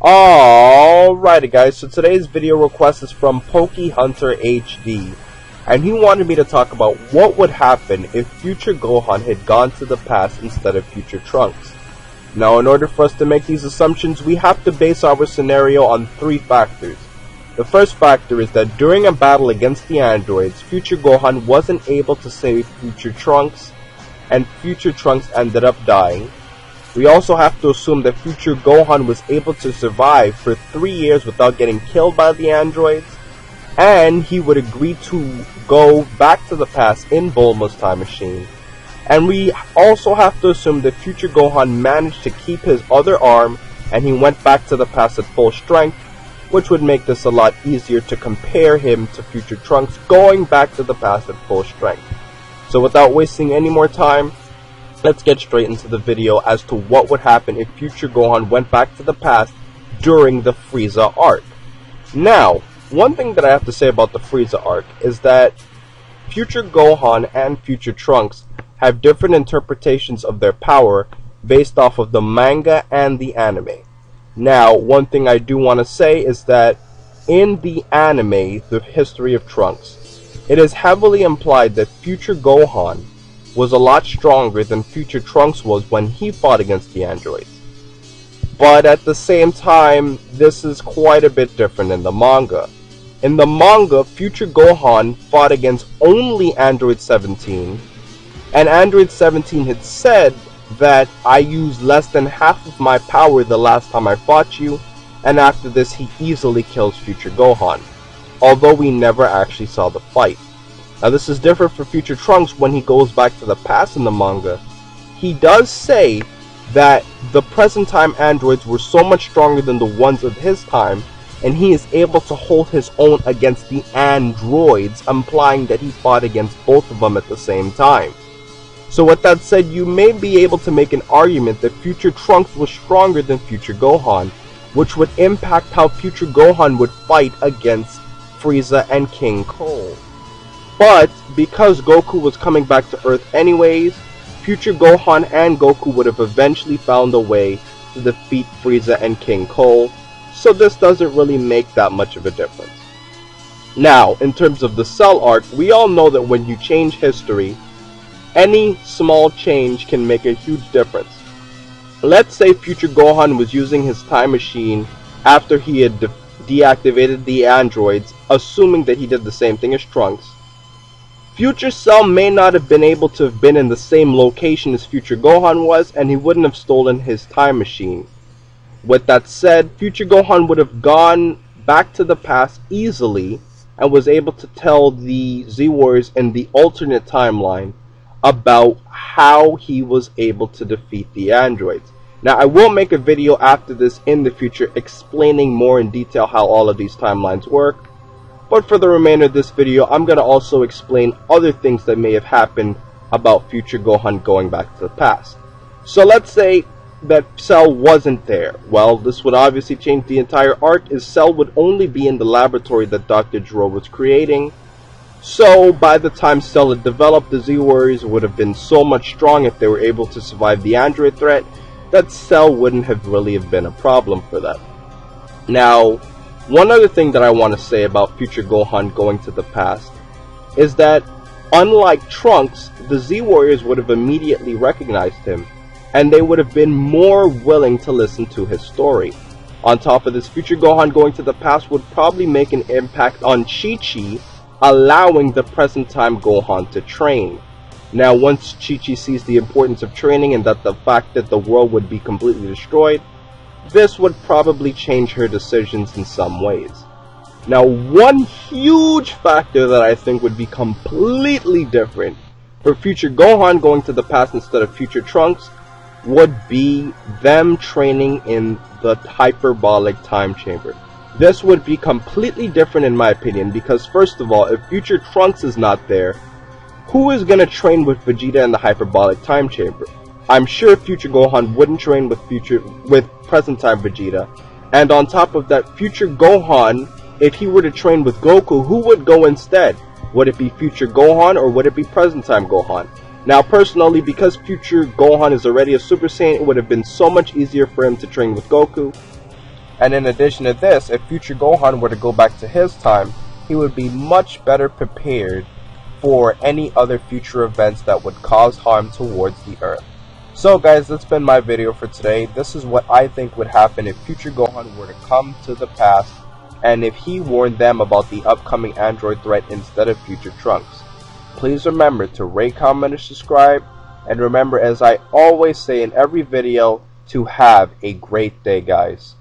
Alrighty guys, so today's video request is from PokeHunter HD, and he wanted me to talk about what would happen if future Gohan had gone to the past instead of future Trunks. Now, in order for us to make these assumptions, we have to base our scenario on three factors. The first factor is that during a battle against the androids, future Gohan wasn't able to save future Trunks, and future Trunks ended up dying. We also have to assume that future Gohan was able to survive for 3 years without getting killed by the androids, and he would agree to go back to the past in Bulma's time machine. And we also have to assume that future Gohan managed to keep his other arm and he went back to the past at full strength, which would make this a lot easier to compare him to future Trunks going back to the past at full strength. So without wasting any more time, let's get straight into the video as to what would happen if future Gohan went back to the past during the Frieza Arc. Now, one thing that I have to say about the Frieza Arc is that future Gohan and future Trunks have different interpretations of their power based off of the manga and the anime. Now, one thing I do want to say is that in the anime, The History of Trunks, it is heavily implied that future Gohan was a lot stronger than future Trunks was when he fought against the androids. But at the same time, this is quite a bit different in the manga. In the manga, future Gohan fought against only Android 17, and Android 17 had said that I used less than half of my power the last time I fought you, and after this he easily kills future Gohan, although we never actually saw the fight. Now this is different for future Trunks when he goes back to the past in the manga. He does say that the present time androids were so much stronger than the ones of his time, and he is able to hold his own against the androids, implying that he fought against both of them at the same time. So with that said, you may be able to make an argument that future Trunks was stronger than future Gohan, which would impact how future Gohan would fight against Frieza and King Cole. But because Goku was coming back to Earth anyways, future Gohan and Goku would have eventually found a way to defeat Frieza and King Cole, so this doesn't really make that much of a difference. Now, in terms of the Cell arc, we all know that when you change history, any small change can make a huge difference. Let's say future Gohan was using his time machine after he had deactivated the androids, assuming that he did the same thing as Trunks. Future Cell may not have been able to have been in the same location as future Gohan was, and he wouldn't have stolen his time machine. With that said, future Gohan would have gone back to the past easily and was able to tell the Z-Warriors in the alternate timeline about how he was able to defeat the androids. Now, I will make a video after this in the future explaining more in detail how all of these timelines work. But for the remainder of this video, I'm going to also explain other things that may have happened about future Gohan going back to the past. So let's say that Cell wasn't there. Well, this would obviously change the entire arc, as Cell would only be in the laboratory that Dr. Gero was creating. So by the time Cell had developed, the Z-Warriors would have been so much strong if they were able to survive the android threat that Cell wouldn't have really been a problem for that. Now, one other thing that I want to say about future Gohan going to the past is that, unlike Trunks, the Z-Warriors would have immediately recognized him, and they would have been more willing to listen to his story. On top of this, future Gohan going to the past would probably make an impact on Chi-Chi, allowing the present time Gohan to train. Now, once Chi-Chi sees the importance of training and that the fact that the world would be completely destroyed, this would probably change her decisions in some ways. Now, one huge factor that I think would be completely different for future Gohan going to the past instead of future Trunks would be them training in the hyperbolic time chamber. This would be completely different in my opinion, because first of all, if future Trunks is not there, who is going to train with Vegeta in the hyperbolic time chamber? I'm sure future Gohan wouldn't train with present time Vegeta, and on top of that, future Gohan if he were to train with Goku, who would go instead? Would it be future Gohan or would it be present time Gohan? Now personally, because future Gohan is already a Super Saiyan, it would have been so much easier for him to train with Goku. And in addition to this, if future Gohan were to go back to his time, he would be much better prepared for any other future events that would cause harm towards the Earth. So guys, that's been my video for today. This is what I think would happen if future Gohan were to come to the past and if he warned them about the upcoming android threat instead of future Trunks. Please remember to rate, comment, and subscribe. And remember, as I always say in every video, to have a great day, guys.